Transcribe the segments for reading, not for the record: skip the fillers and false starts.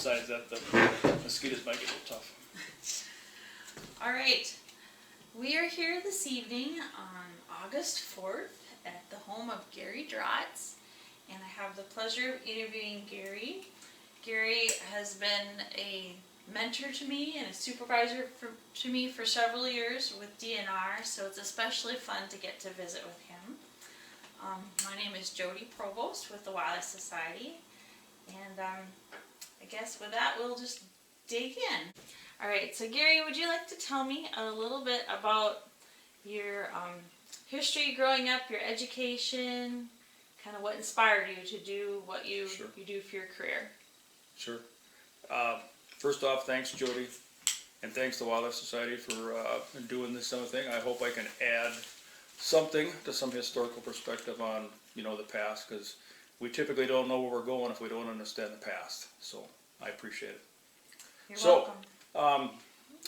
besides that, the mosquitoes might get a little tough. All right, we are here this evening on August 4th at the home of Gary Drotts, and I have the pleasure of interviewing Gary. Gary has been a mentor to me and a supervisor to me for several years with DNR, so it's especially fun to get to visit with him. My name is Jody Provost with the Wildlife Society, and I guess with that we'll just dig in. All right, so Gary, would you like to tell me a little bit about your history growing up, your education, kind of what inspired you to do what you do for your career? Sure. First off, thanks, Jody, and thanks to the Wildlife Society for doing this sort of thing. I hope I can add something to some historical perspective on, the past, because we typically don't know where we're going if we don't understand the past. So I appreciate it. You're welcome.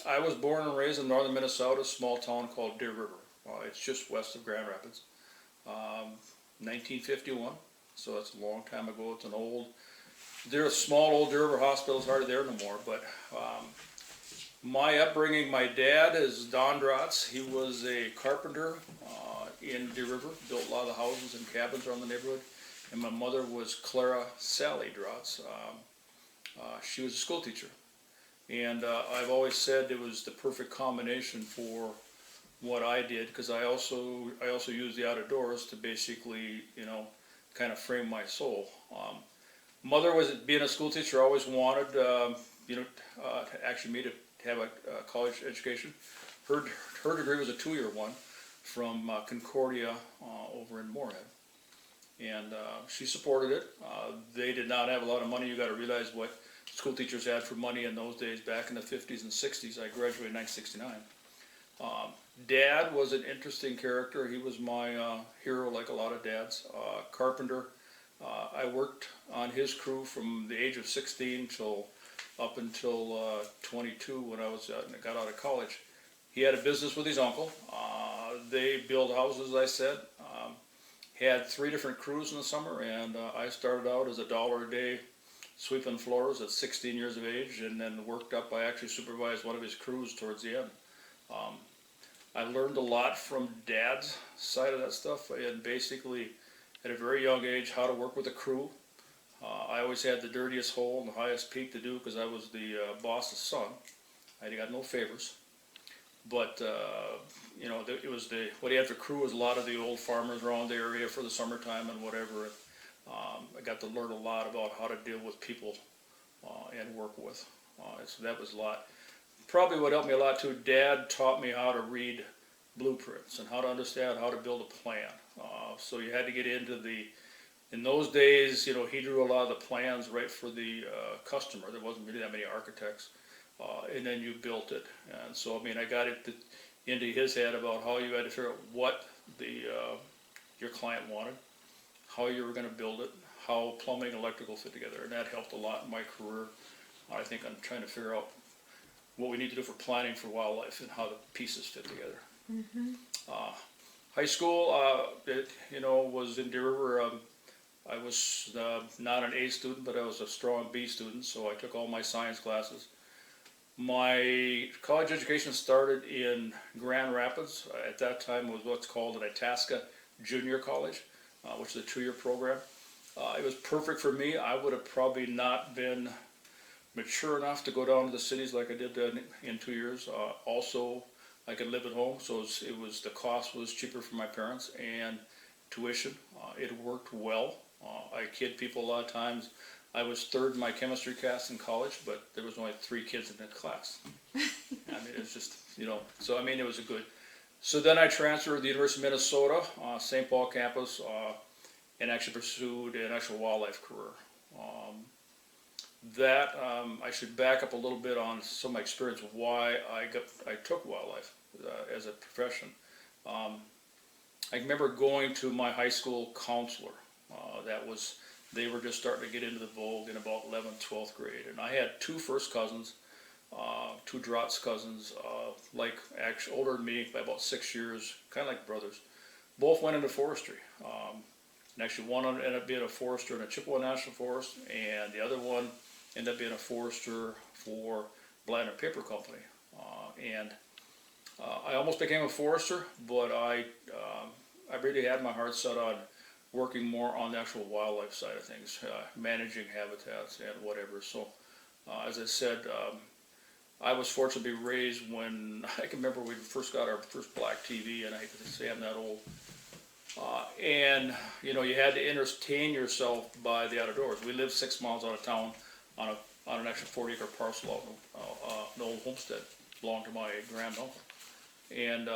I was born and raised in northern Minnesota, a small town called Deer River. It's just west of Grand Rapids. 1951, so that's a long time ago. It's an old, there's a small old Deer River hospital is hardly there no more, but my upbringing, my dad is Don Drotts. He was a carpenter in Deer River, built a lot of the houses and cabins around the neighborhood, and my mother was Clara Sally Drotts. She was a school teacher, and I've always said it was the perfect combination for what I did, because I also used the outdoors to basically, kind of frame my soul. Mother was, being a school teacher, always wanted, actually me to have a college education. Her degree was a 2-year one from Concordia over in Moorhead, and she supported it. They did not have a lot of money. You got to realize what school teachers had for money in those days, back in the 50s and 60s. I graduated in 1969. Dad was an interesting character. He was my hero, like a lot of dads. Carpenter. I worked on his crew from the age of 16 up until 22 when I got out of college. He had a business with his uncle. They built houses, as I said. Had 3 different crews in the summer, and I started out as $1 a day sweeping floors at 16 years of age, and then worked up. I actually supervised one of his crews towards the end. I learned a lot from Dad's side of that stuff, and basically at a very young age how to work with a crew. I always had the dirtiest hole and the highest peak to do because I was the boss's son. I got no favors, but it was what he had for crew was a lot of the old farmers around the area for the summertime and whatever. I got to learn a lot about how to deal with people and work with. So that was a lot. Probably what helped me a lot too, Dad taught me how to read blueprints and how to understand how to build a plan. So you had to get into in those days, he drew a lot of the plans right for the customer. There wasn't really that many architects. And then you built it. And so, I got into his head about how you had to figure out what your client wanted, how you were going to build it, how plumbing and electrical fit together. And that helped a lot in my career. I think I'm trying to figure out what we need to do for planning for wildlife and how the pieces fit together. Mm-hmm. High school, was in Deer River. I was not an A student, but I was a strong B student, so I took all my science classes. My college education started in Grand Rapids. At that time, it was what's called an Itasca Junior College, which is a 2-year program. It was perfect for me. I would have probably not been mature enough to go down to the cities like I did in 2 years. Also, I could live at home, so the cost was cheaper for my parents, and tuition. It worked well. I kid people a lot of times. I was 3rd in my chemistry class in college, but there was only 3 kids in that class. It was just, so it was a good. So then I transferred to the University of Minnesota, St. Paul campus, and actually pursued an actual wildlife career. I should back up a little bit on some of my experience of why I took wildlife as a profession. I remember going to my high school counselor. They were just starting to get into the vogue in about 11th, 12th grade, and I had 2 first cousins, 2 Drotts cousins, actually older than me by about 6 years, kind of like brothers. Both went into forestry. And actually one ended up being a forester in a Chippewa National Forest, and the other one ended up being a forester for Blandner Paper Company. I almost became a forester, but I really had my heart set on working more on the actual wildlife side of things, managing habitats and whatever. So, as I said, I was fortunate to be raised when I can remember we first got our first black TV, and I hate to say I'm that old. And you know, you had to entertain yourself by the outdoors. We lived 6 miles out of town on an actual 40-acre parcel out an old homestead belonged to my granduncle. And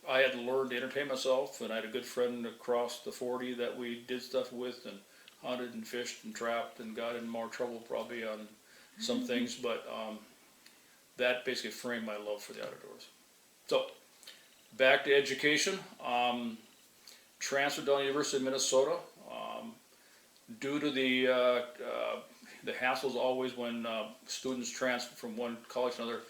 I had to learn to entertain myself, and I had a good friend across the 40 that we did stuff with and hunted and fished and trapped and got in more trouble probably on some things, but that basically framed my love for the outdoors. So, back to education. Transferred down to the University of Minnesota. Due to the hassles always when students transfer from one college to another,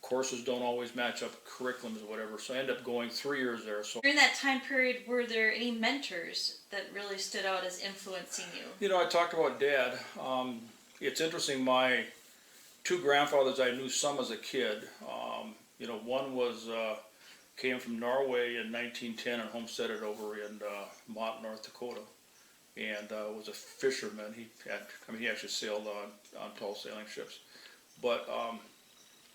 courses don't always match up, curriculums or whatever, so I ended up going 3 years there. So During that time period, were there any mentors that really stood out as influencing you? you know, I talked about Dad. It's interesting, my two grandfathers I knew some as a kid. You know, one was came from Norway in 1910 and homesteaded over in Mott, North Dakota, and was a fisherman. He actually sailed on tall sailing ships. But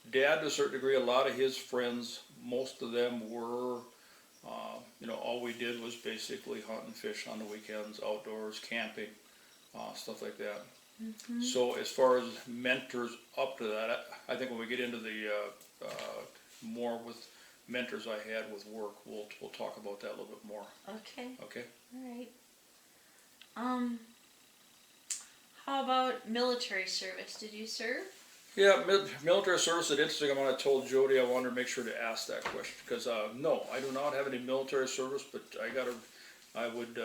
Dad, to a certain degree, a lot of his friends, most of them were, you know, all we did was basically hunt and fish on the weekends, outdoors, camping, stuff like that. Mm-hmm. So as far as mentors up to that, I think when we get into the more with mentors I had with work, we'll talk about that a little bit more. Okay. Okay. All right. How about military service? Did you serve? Yeah, military service. It's interesting. When I told Jody I wanted to make sure to ask that question because no, I do not have any military service, but I would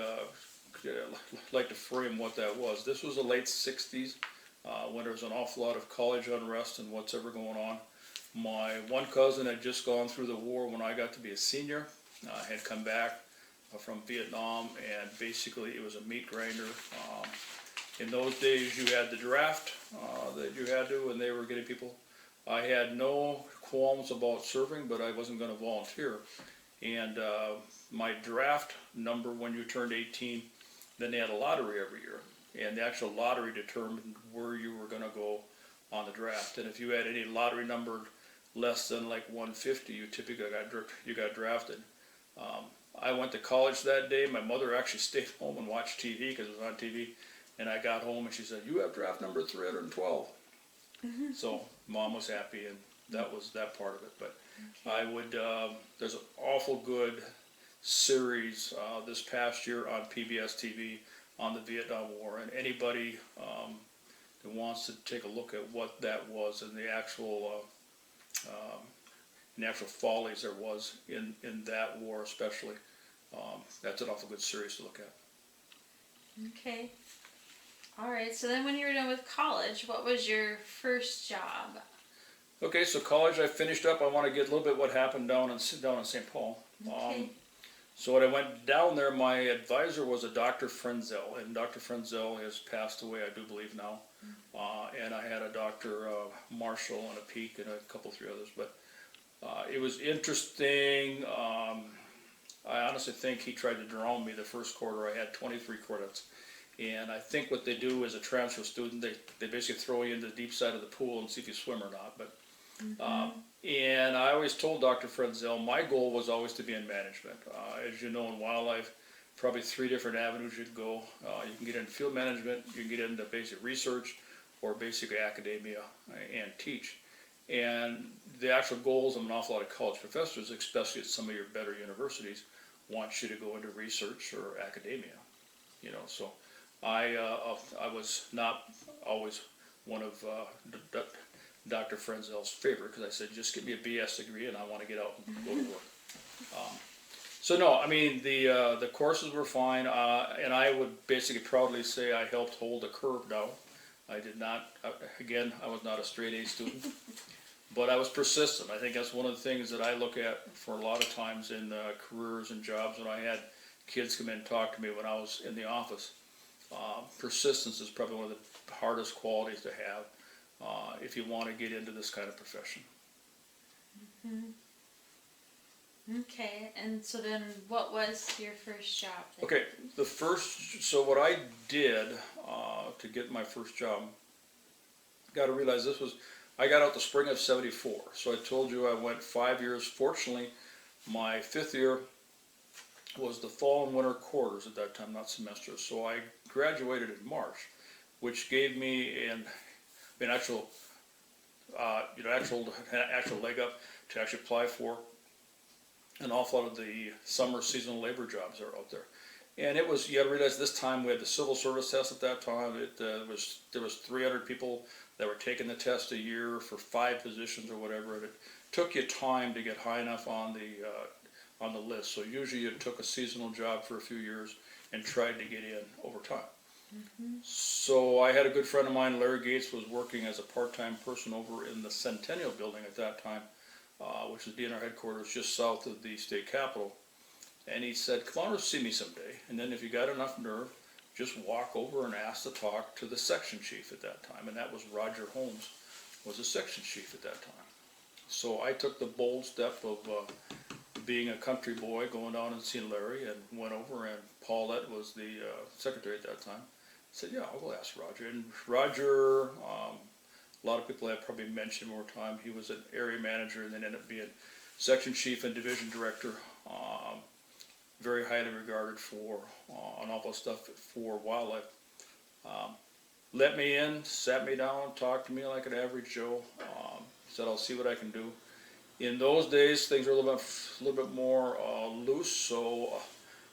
like to frame what that was. This was the late '60s when there was an awful lot of college unrest and what's ever going on. My one cousin had just gone through the war when I got to be a senior. Had come back from Vietnam, and basically it was a meat grinder. In those days, you had the draft that you had to, and they were getting people. I had no qualms about serving, but I wasn't going to volunteer. And my draft number, when you turned 18, then they had a lottery every year, and the actual lottery determined where you were going to go on the draft. And if you had any lottery number less than like 150, you typically got drafted. I went to college that day. My mother actually stayed home and watched TV because it was on TV. And I got home and she said, "You have draft number 312." Mm-hmm. So Mom was happy, and that was that part of it. But okay. I would, there's an awful good series this past year on PBS TV on the Vietnam War, and anybody that wants to take a look at what that was and the actual follies there was in that war especially, that's an awful good series to look at. Okay. All right, so then when you were done with college, what was your first job? Okay, so college I finished up. I want to get a little bit what happened down in St. Paul. Okay. So when I went down there, my advisor was a Dr. Frenzel, and Dr. Frenzel has passed away, I do believe now. And I had a Dr. Marshall and a Peak and a couple, three others. But it was interesting. I honestly think he tried to drown me the first quarter. I had 23 credits. And I think what they do as a transfer student, they basically throw you into the deep side of the pool and see if you swim or not. But and I always told Dr. Frenzel my goal was always to be in management. As you know, in wildlife, probably 3 different avenues you can go. You can get into field management, you can get into basic research, or basically academia and teach. And the actual goals of an awful lot of college professors, especially at some of your better universities, want you to go into research or academia. You know, so I was not always one of Dr. Frenzel's favorite, because I said, just give me a BS degree and I want to get out and go to work. So no, I mean, the courses were fine, and I would basically proudly say I helped hold the curve down. I did not, again, I was not a straight A student, but I was persistent. I think that's one of the things that I look at for a lot of times in careers and jobs. When I had kids come in and talk to me when I was in the office, persistence is probably one of the hardest qualities to have if you want to get into this kind of profession. Okay, and so then what was your first job then? Okay, so what I did to get my first job, got to realize I got out the spring of '74. So I told you I went 5 years. Fortunately, my 5th year was the fall and winter quarters at that time, not semesters. So I graduated in March, which gave me an actual leg up to actually apply for an awful lot of the summer seasonal labor jobs that are out there. And you got to realize this time we had the civil service test at that time. There was 300 people that were taking the test a year for 5 positions or whatever. And it took you time to get high enough on the list. So usually you took a seasonal job for a few years and tried to get in over time. So I had a good friend of mine, Larry Gates, was working as a part-time person over in the Centennial Building at that time, which is DNR headquarters just south of the state capitol. And he said, come on over to see me someday, and then if you got enough nerve, just walk over and ask to talk to the section chief at that time. And that was Roger Holmes, was the section chief at that time. So I took the bold step of being a country boy, going down and seeing Larry, and went over, and Paulette was the secretary at that time. I said, yeah, I'll go ask Roger. And Roger, a lot of people have probably mentioned more time, he was an area manager and then ended up being section chief and division director. Very highly regarded for an awful lot of stuff for wildlife. Let me in, sat me down, talked to me like an average Joe. Said I'll see what I can do. In those days, things were a little bit more loose. So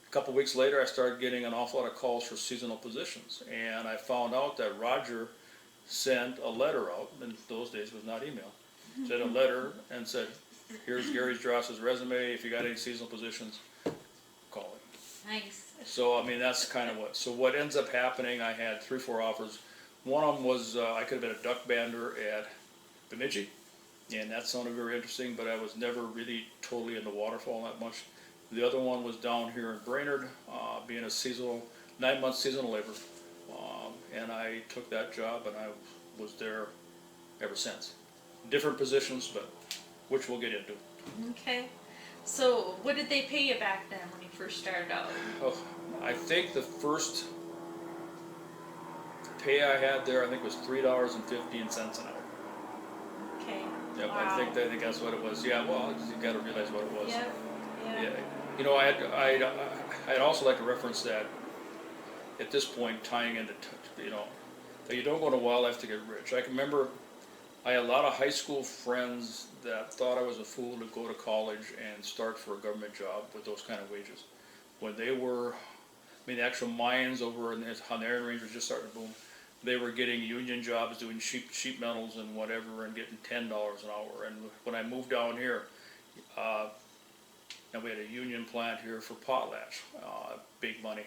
a couple weeks later, I started getting an awful lot of calls for seasonal positions, and I found out that Roger sent a letter out. In those days, it was not email. Sent a letter and said, "Here's Gary Drotts' resume. If you got any seasonal positions, call him." Nice. So I mean, that's kind of what. So what ends up happening? I had 3 or 4 offers. One of them was I could have been a duck bander at Bemidji, and that sounded very interesting. But I was never really totally into waterfowl that much. The other one was down here in Brainerd, being a 9-month seasonal labor, and I took that job, and I was there ever since. Different positions, but which we'll get into. Okay. So what did they pay you back then when you first started out? Oh, I think the first pay I had there, I think was $3.15 an hour. Okay. Yep, Wow. I think that's what it was. Yeah, well, you got to realize what it was. Yep. Yeah. Yeah. You know, I'd also like to reference that at this point, tying into, that you don't go to wildlife to get rich. I can remember I had a lot of high school friends that thought I was a fool to go to college and start for a government job with those kind of wages. When they were, the actual mines over on the Iron Range was just starting to boom. They were getting union jobs doing sheet metals and whatever and getting $10 an hour. And when I moved down here, and we had a union plant here for potlatch, big money.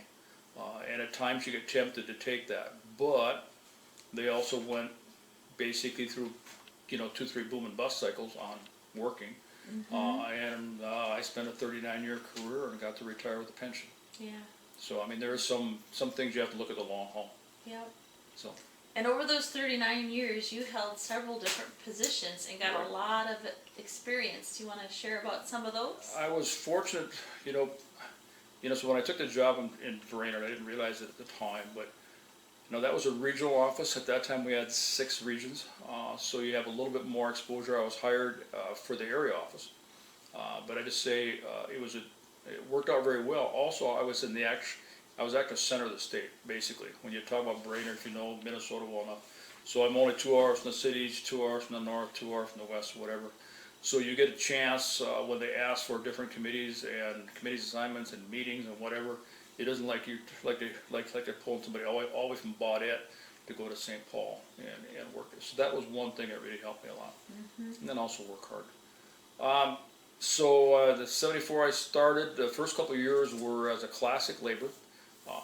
And at times you get tempted to take that. But they also went basically through, 2-3 boom and bust cycles on working. And I spent a 39-year career and got to retire with a pension. Yeah. So, there are some things you have to look at the long haul. Yep. So. And over those 39 years, you held several different positions and got Right. a lot of experience. Do you want to share about some of those? I was fortunate, so when I took the job in Brainerd, I didn't realize it at the time, but that was a regional office. At that time we had 6 regions, so you have a little bit more exposure. I was hired for the area office, but I just say it worked out very well. Also, I was active center of the state, basically. When you talk about Brainerd, if you know Minnesota well enough. So I'm only 2 hours from the cities, 2 hours from the north, 2 hours from the west, whatever. So you get a chance when they ask for different committees and committees assignments and meetings and whatever. It isn't like they're pulling somebody all the way from Baudette to go to St. Paul and work. So that was one thing that really helped me a lot. And then also work hard. So the '74 I started. The first couple of years were as a classic labor.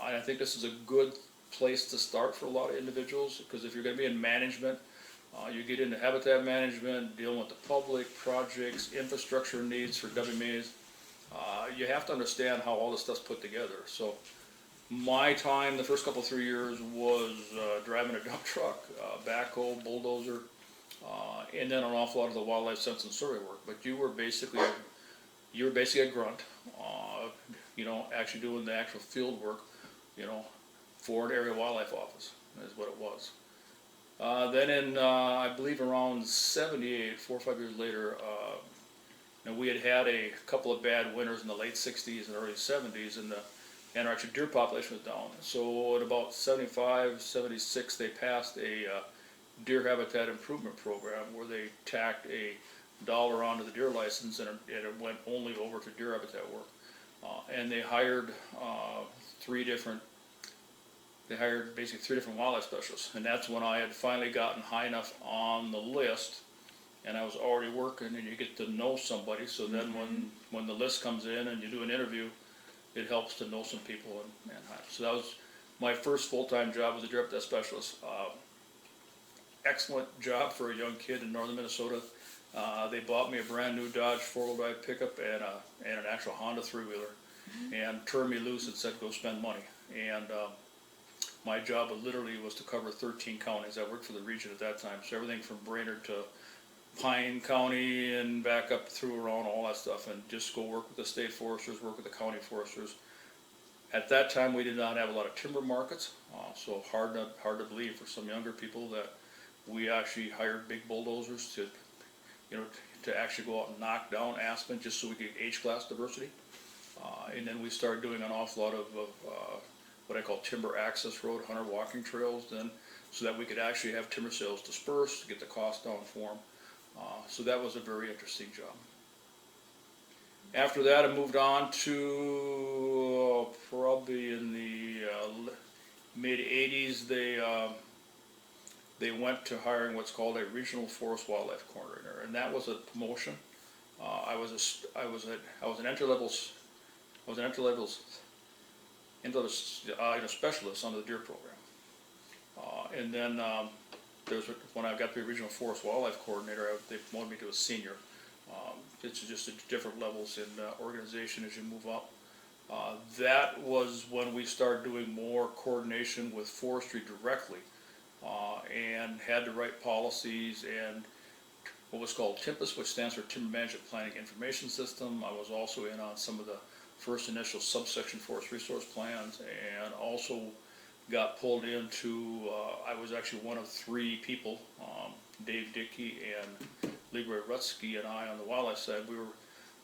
And I think this is a good place to start for a lot of individuals, because if you're going to be in management, you get into habitat management, dealing with the public, projects, infrastructure needs for WMAs. You have to understand how all this stuff's put together. So My time, the first couple, 3 years, was driving a dump truck, backhoe, bulldozer, and then an awful lot of the wildlife sense and survey work. But you were basically a grunt, actually doing the actual field work, for an area wildlife office is what it was. Then in, I believe around 78, 4 or 5 years later, we had a couple of bad winters in the late 60s and early 70s, and our actual deer population was down. So at about 75, 76, they passed a deer habitat improvement program where they tacked $1 onto the deer license, and it went only over to deer habitat work. And they hired basically three different wildlife specialists, and that's when I had finally gotten high enough on the list, and I was already working, and you get to know somebody. So then when the list comes in and you do an interview, it helps to know some people and hire. So that was my first full-time job as a deer habitat specialist. Excellent job for a young kid in northern Minnesota. They bought me a brand new Dodge 4-wheel drive pickup and an actual Honda 3-wheeler, and turned me loose and said, go spend money. And my job literally was to cover 13 counties. I worked for the region at that time, so everything from Brainerd to Pine County and back up through around, all that stuff, and just go work with the state foresters, work with the county foresters. At that time, we did not have a lot of timber markets, so hard to believe for some younger people that we actually hired big bulldozers to actually go out and knock down aspen just so we could get H-class diversity. And then we started doing an awful lot of what I call timber access road, hunter walking trails, then, so that we could actually have timber sales dispersed, get the cost down for them. So that was a very interesting job. After that, I moved on to probably in the mid 80s. They went to hiring what's called a regional forest wildlife coordinator, and that was a promotion. I was an entry-level specialist under the deer program, and then when I got to be regional forest wildlife coordinator, they promoted me to a senior. It's just at different levels in organization as you move up. That was when we started doing more coordination with forestry directly, and had to write policies and what was called TIMPIS, which stands for Timber Management Planning Information System. I was also in on some of the first initial subsection forest resource plans, and also got pulled into, I was actually one of 3 people, Dave Dickey and Leroy Rutsky and I on the wildlife side. We were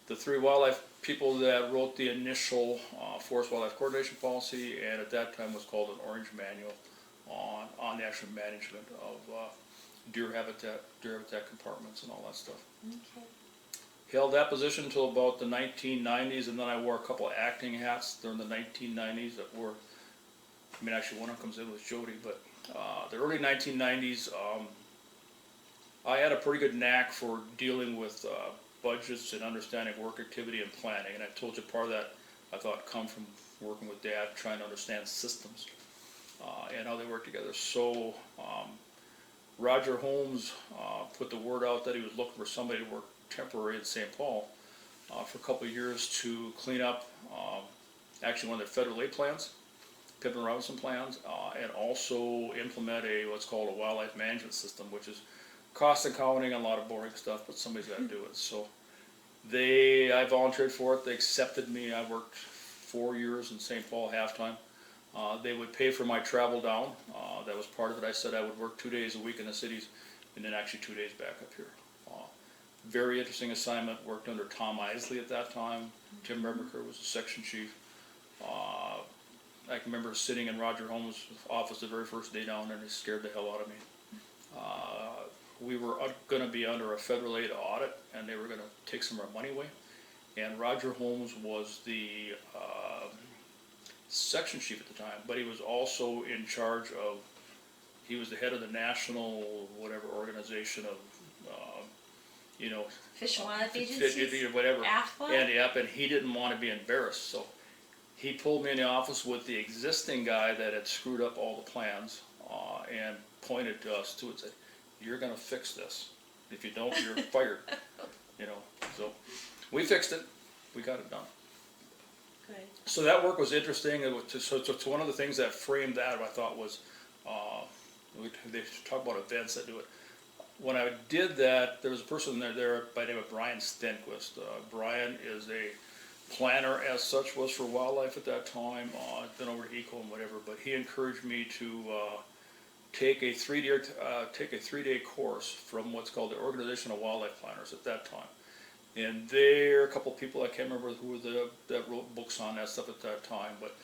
the 3 wildlife people that wrote the initial forest wildlife coordination policy, and at that time was called an Orange Manual on the actual management of deer habitat compartments and all that stuff. Okay. Held that position until about the 1990s, and then I wore a couple of acting hats during the 1990s that were, actually one of them comes in with Jody, but the early 1990s, I had a pretty good knack for dealing with budgets and understanding work activity and planning, and I told you part of that I thought come from working with Dad, trying to understand systems and how they work together. So Roger Holmes put the word out that he was looking for somebody to work temporary in St. Paul for a couple of years to clean up actually one of their federal aid plans, Pittman Robinson plans, and also implement what's called a wildlife management system, which is cost accounting and a lot of boring stuff, but somebody's got to do it. So I volunteered for it. They accepted me. I worked 4 years in St. Paul half-time. They would pay for my travel down. That was part of it. I said I would work 2 days a week in the cities and then actually 2 days back up here. Very interesting assignment. Worked under Tom Isley at that time. Tim Rebeker was the section chief. I can remember sitting in Roger Holmes' office the very first day down there, and he scared the hell out of me. We were going to be under a federal aid audit, and they were going to take some of our money away. And Roger Holmes was the section chief at the time, but he was also in charge of, he was the head of the national whatever organization of, Fish and Wildlife Agency? Whatever. AFWA? And he didn't want to be embarrassed, so he pulled me in the office with the existing guy that had screwed up all the plans, and pointed to us too and said, "You're going to fix this. If you don't, you're fired." So we fixed it. We got it done. Good. So that work was interesting. It was so it's one of the things that framed that I thought was, they talk about events that do it. When I did that, there was a person there by the name of Brian Stenquist. Brian is a planner as such, was for wildlife at that time. Been over to Eco and whatever, but he encouraged me to take a 3-day course from what's called the Organization of Wildlife Planners at that time. And there are a couple of people, I can't remember who that wrote books on that stuff at that time, but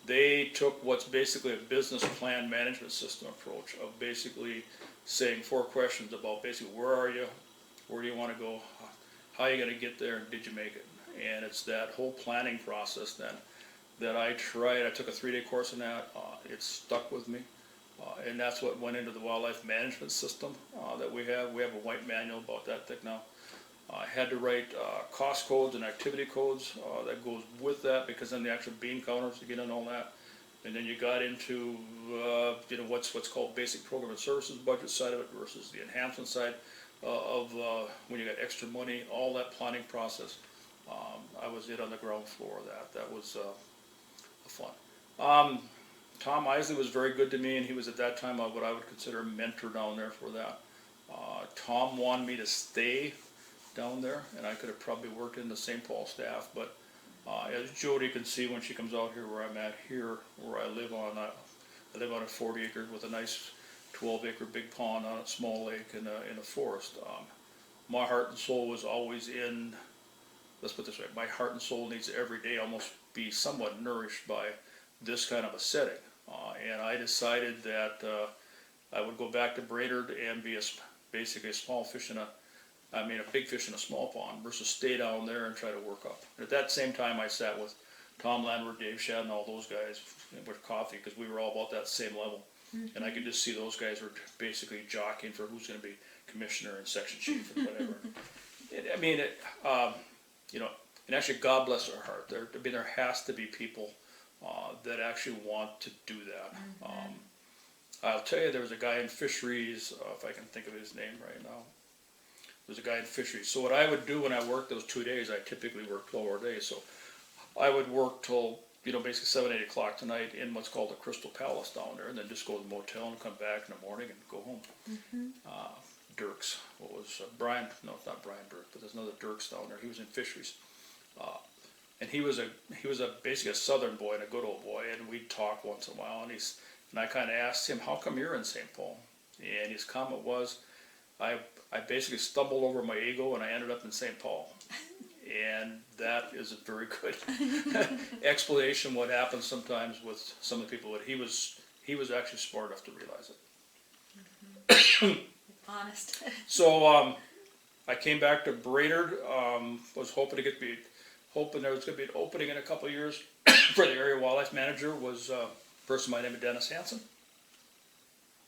they took what's basically a business plan management system approach of basically saying 4 questions about basically where are you, where do you want to go, how are you going to get there, and did you make it? And it's that whole planning process then that I tried. I took a 3-day course in that. It stuck with me. And that's what went into the wildlife management system that we have. We have a white manual about that thick now. I had to write cost codes and activity codes that goes with that, because then the actual bean counters, you get into all that. And then you got into what's called basic program and services budget side of it versus the enhancement side of when you got extra money, all that planning process. I was on the ground floor of that. That was fun. Tom Isley was very good to me, and he was at that time what I would consider a mentor down there for that. Tom wanted me to stay down there, and I could have probably worked in the St. Paul staff, but as Jody can see when she comes out here where I'm at here, where I live on a 40 acres with a nice 12-acre big pond on a small lake in a forest. My heart and soul was always in, let's put it this way, my heart and soul needs to every day almost be somewhat nourished by this kind of a setting. And I decided that I would go back to Brainerd and be basically a small fish a big fish in a small pond versus stay down there and try to work up. And at that same time, I sat with Tom Landwehr, Dave Shad, and all those guys with coffee, because we were all about that same level. Mm-hmm. And I could just see those guys were basically jockeying for who's going to be commissioner and section chief and whatever. And actually, God bless their heart. There has to be people that actually want to do that. Mm-hmm. I'll tell you, there was a guy in fisheries, if I can think of his name right now. There was a guy in fisheries. So what I would do when I worked those 2 days, I typically worked 12-hour days. So I would work till basically 7, 8 o'clock tonight in what's called the Crystal Palace down there, and then just go to the motel and come back in the morning and go home. Mm-hmm. Dirks, Brian? No, it's not Brian Dirk, but there's another Dirks down there. He was in fisheries. And he was basically a southern boy and a good old boy, and we'd talk once in a while, and I kind of asked him, how come you're in St. Paul? And his comment was, I basically stumbled over my ego and I ended up in St. Paul. And that is a very good explanation what happens sometimes with some of the people, but he was actually smart enough to realize it. Mm-hmm. Honest. So I came back to Brainerd, was hoping there was going to be an opening in a couple of years for the area wildlife manager. Was a person by the name of Dennis Hansen.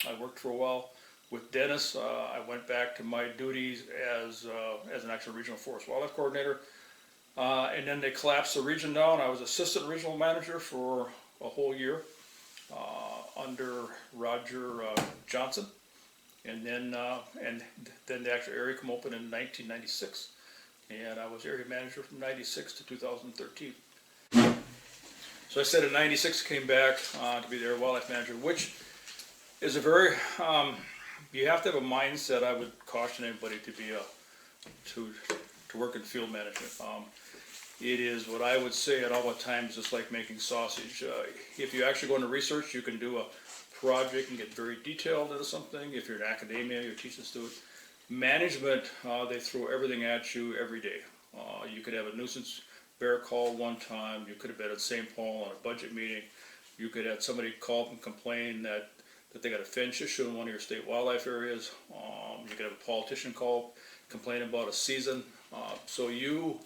I worked for a while with Dennis. I went back to my duties as an actual regional forest wildlife coordinator, and then they collapsed the region down. I was assistant regional manager for a whole year under Roger Johnson, and then the actual area came open in 1996. And I was area manager from 96 to 2013. So I said in 96 came back to be the area wildlife manager, which is a very, you have to have a mindset. I would caution anybody to be to work in field management. It is what I would say at all times, just like making sausage. If you actually go into research, you can do a project and get very detailed into something. If you're in academia, you're teaching students. Management, they throw everything at you every day. You could have a nuisance bear call one time. You could have been at St. Paul on a budget meeting. You could have somebody call and complain that they got a fence issue in one of your state wildlife areas. You could have a politician call, complain about a season. So you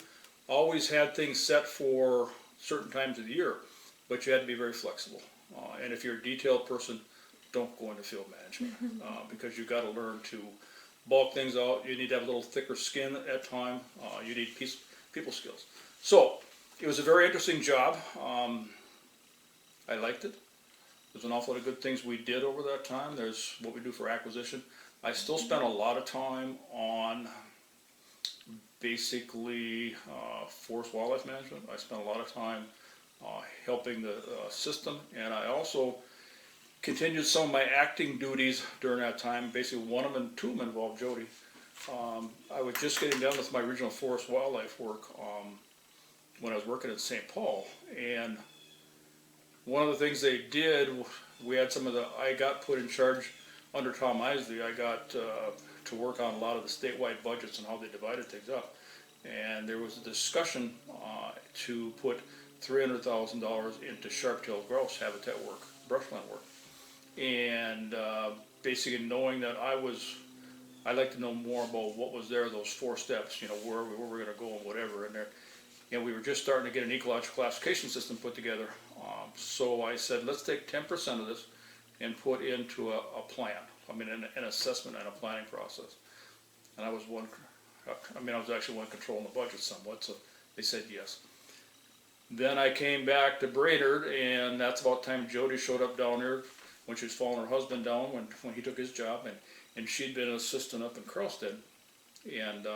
always had things set for certain times of the year, but you had to be very flexible. And if you're a detailed person, don't go into field management because you've got to learn to bulk things out. You need to have a little thicker skin at time. You need people skills. So it was a very interesting job. I liked it. There's an awful lot of good things we did over that time. There's what we do for acquisition. I still spent a lot of time on basically forest wildlife management. I spent a lot of time helping the system, and I also continued some of my acting duties during that time. Basically, one of them, two of them involved Jody. I was just getting done with my regional forest wildlife work when I was working in St. Paul, and one of the things they did, we had I got put in charge under Tom Isley. I got to work on a lot of the statewide budgets and how they divided things up. And there was a discussion to put $300,000 into sharp-tailed grouse habitat work, brushland work. And basically knowing that I'd like to know more about what was there, those 4 steps, where we were going to go and whatever in there. And we were just starting to get an ecological classification system put together. So I said, let's take 10% of this and put into a plan. An assessment and a planning process. And I was actually one controlling the budget somewhat, so they said yes. Then I came back to Brainerd, and that's about the time Jody showed up down there when she was following her husband down when he took his job, and she'd been an assistant up in Carlstead. And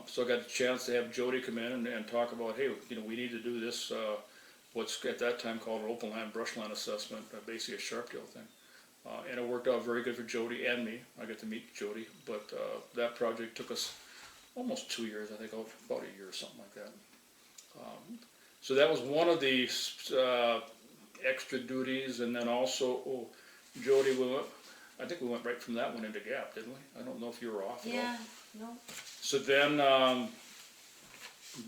so I got the chance to have Jody come in and talk about, hey, we need to do this, what's at that time called an open land brushland assessment, basically a sharp-tail thing. And it worked out very good for Jody and me. I got to meet Jody, but that project took us almost 2 years, I think, about a year or something like that. So that was one of the extra duties, and then also, Jody, I think we went right from that one into GAP, didn't we? I don't know if you were off at all. Yeah, no. So then,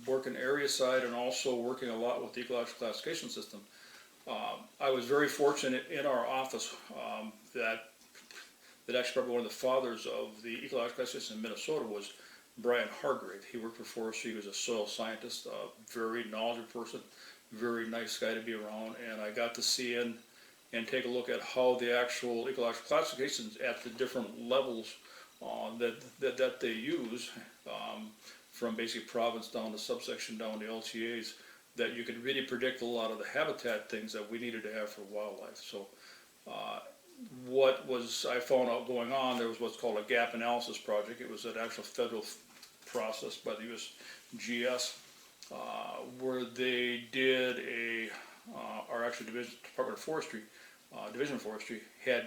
working area side and also working a lot with the ecological classification system. I was very fortunate in our office that actually probably one of the fathers of the ecological classification system in Minnesota was Brian Hargrave. He worked for forestry. He was a soil scientist, a very knowledgeable person, very nice guy to be around. And I got to see and take a look at how the actual ecological classifications at the different levels that they use, from basic province down to subsection down to LTAs, that you could really predict a lot of the habitat things that we needed to have for wildlife. So what I found out going on, there was what's called a gap analysis project. It was an actual federal process by the USGS, where they did our actual Department of Forestry, Division of Forestry,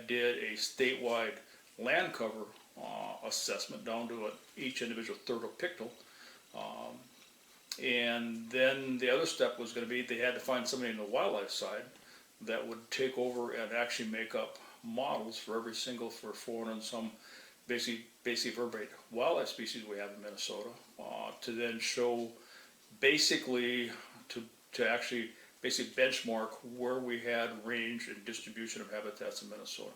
did a statewide land cover assessment down to each individual third of pictal. And then the other step was going to be they had to find somebody in the wildlife side that would take over and actually make up models for every single, for 400 and some basic vertebrate wildlife species we have in Minnesota, to then show basically to actually benchmark where we had range and distribution of habitats in Minnesota.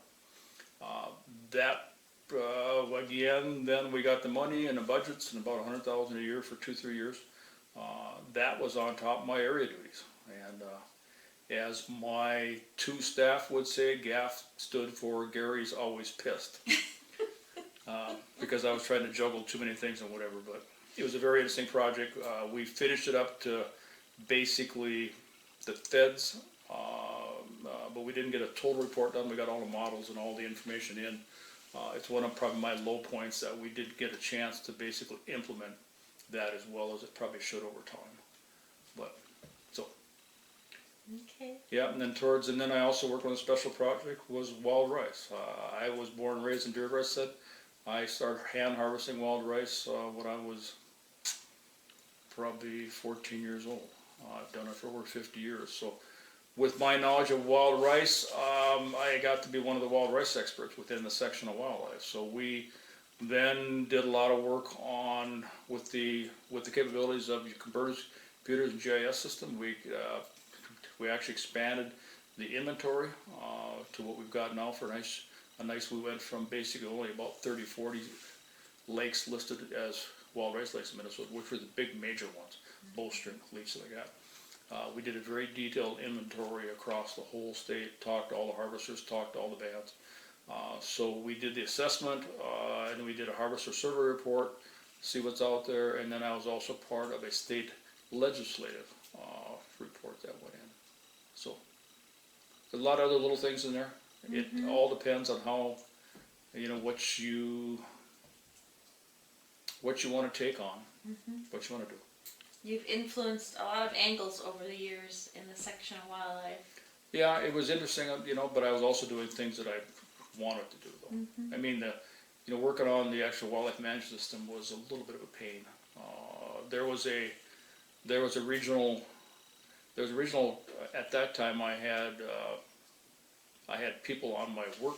Again, then we got the money and the budgets and about $100,000 a year for 2-3 years. That was on top of my area duties, and as my 2 staff would say, GAF stood for Gary's Always Pissed, because I was trying to juggle too many things and whatever. But it was a very interesting project. We finished it up to basically the feds, but we didn't get a total report done. We got all the models and all the information in. It's one of probably my low points that we didn't get a chance to basically implement that as well as it probably should over time. But so Okay. yeah, and then I also worked on a special project was wild rice. I was born and raised in Dearborn. I started hand harvesting wild rice when I was probably 14 years old. I've done it for over 50 years. So with my knowledge of wild rice, I got to be one of the wild rice experts within the section of wildlife. So we then did a lot of work with the capabilities of your computers and GIS system. We actually expanded the inventory to what we've got now for a nice. We went from basically only about 30-40 lakes listed as wild rice lakes in Minnesota, which were the big major ones, bowstring, leaks like that. We did a very detailed inventory across the whole state, talked to all the harvesters, talked to all the bands. So we did the assessment, and we did a harvester survey report, see what's out there, and then I was also part of a state legislative report that went in. So there's a lot of other little things in there. It all depends on how, what you want to take on, what you want to do. You've influenced a lot of angles over the years in the section of wildlife. Yeah, it was interesting, but I was also doing things that I wanted to do though. I mean, working on the actual wildlife management system was a little bit of a pain. There was a regional, at that time I had people on my work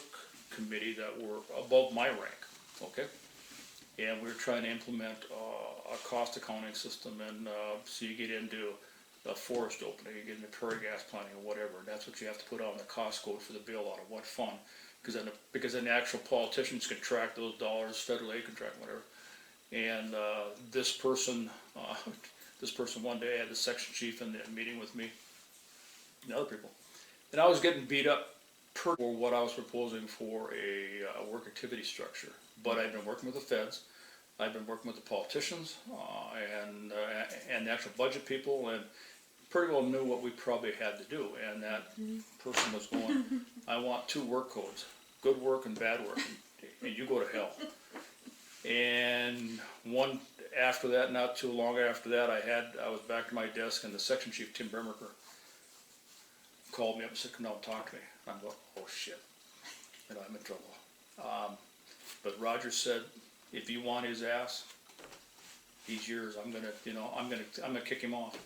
committee that were above my rank, okay? And we were trying to implement a cost accounting system, and so you get into a forest opening, you get into prairie gas planting or whatever, and that's what you have to put on the cost code for the bill out of what fund. Because then the actual politicians can track those dollars, federal aid can track whatever. And this person one day had the section chief in the meeting with me and other people, and I was getting beat up for what I was proposing for a work activity structure. But I've been working with the feds, I've been working with the politicians, and the actual budget people, and pretty well knew what we probably had to do. And that person was going, I want 2 work codes, good work and bad work, and you go to hell. And one after that, not too long after that, I was back to my desk, and the section chief, Tim Bremerker, called me up and said, come down and talk to me. And I'm going, oh shit, I'm in trouble. But Roger said, if you want his ass, he's yours. I'm gonna kick him off.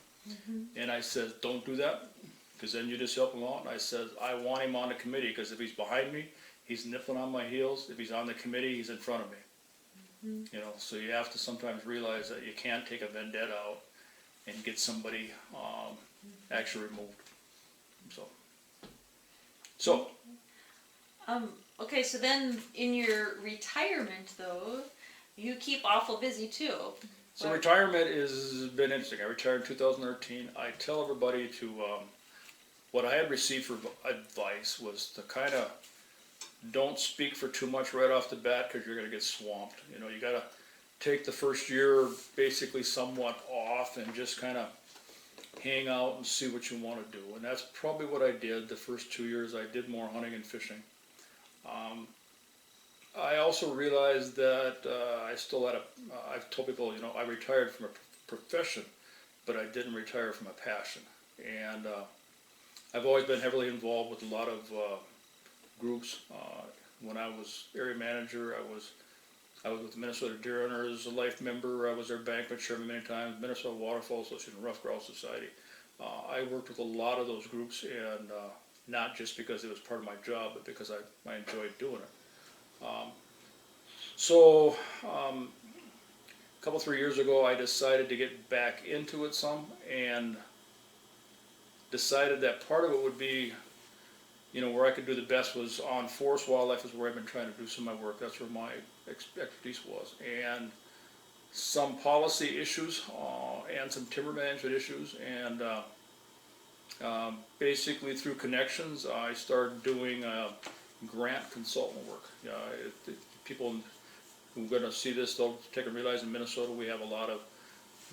And I said, don't do that, because then you just help him out. And I said, I want him on the committee, because if he's behind me, he's nipping on my heels. If he's on the committee, he's in front of me. So you have to sometimes realize that you can't take a vendetta out and get somebody actually removed. So. Okay, so then in your retirement though, you keep awful busy too. So retirement has been interesting. I retired in 2013. I tell everybody what I had received for advice was to kind of don't speak for too much right off the bat, because you're going to get swamped. You got to take the first year basically somewhat off and just kind of hang out and see what you want to do. And that's probably what I did the first 2 years. I did more hunting and fishing. I also realized that I still had I've told people, I retired from a profession, but I didn't retire from a passion. And I've always been heavily involved with a lot of groups. When I was area manager, I was with the Minnesota Deer Owners, a life member. I was their banquet chairman many times, Minnesota Waterfowl Association, Rough Grouse Society. I worked with a lot of those groups, and not just because it was part of my job, but because I enjoyed doing it. A couple, 3 years ago, I decided to get back into it some, and decided that part of it would be, where I could do the best was on forest wildlife, is where I've been trying to do some of my work. That's where my expertise was. And some policy issues, and some timber management issues, and basically through connections, I started doing grant consultant work. People who are going to see this, they'll take and realize in Minnesota we have a lot of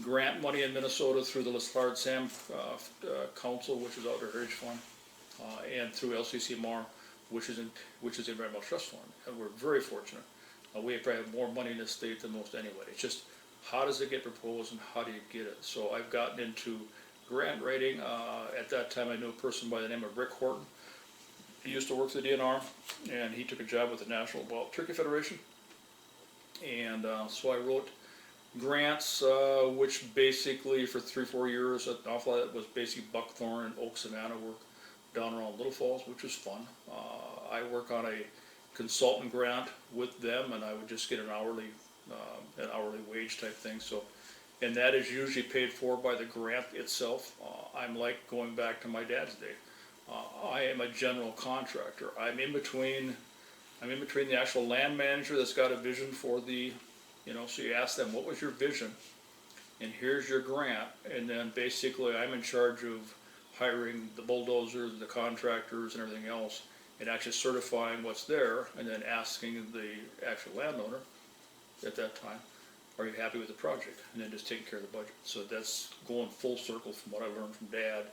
grant money in Minnesota through the Lessard Sam Council, which is out there, Heritage Fund, and through LCCMR, which is Environmental Trust Fund, and we're very fortunate. We probably have more money in this state than most anybody. It's just how does it get proposed and how do you get it? So I've gotten into grant writing. At that time, I knew a person by the name of Rick Horton. He used to work for the DNR, and he took a job with the National Wild Turkey Federation. And so I wrote grants, which basically for 3-4 years, an awful lot was basically buckthorn and oak savanna work down around Little Falls, which was fun. I work on a consultant grant with them, and I would just get an hourly wage type thing. So, and that is usually paid for by the grant itself. I'm like going back to my dad's day. I am a general contractor. I'm in between the actual land manager that's got a vision for the, so you ask them, what was your vision? And here's your grant. And then basically I'm in charge of hiring the bulldozers, the contractors and everything else, and actually certifying what's there, and then asking the actual landowner at that time, are you happy with the project? And then just taking care of the budget. So that's going full circle from what I learned from Dad,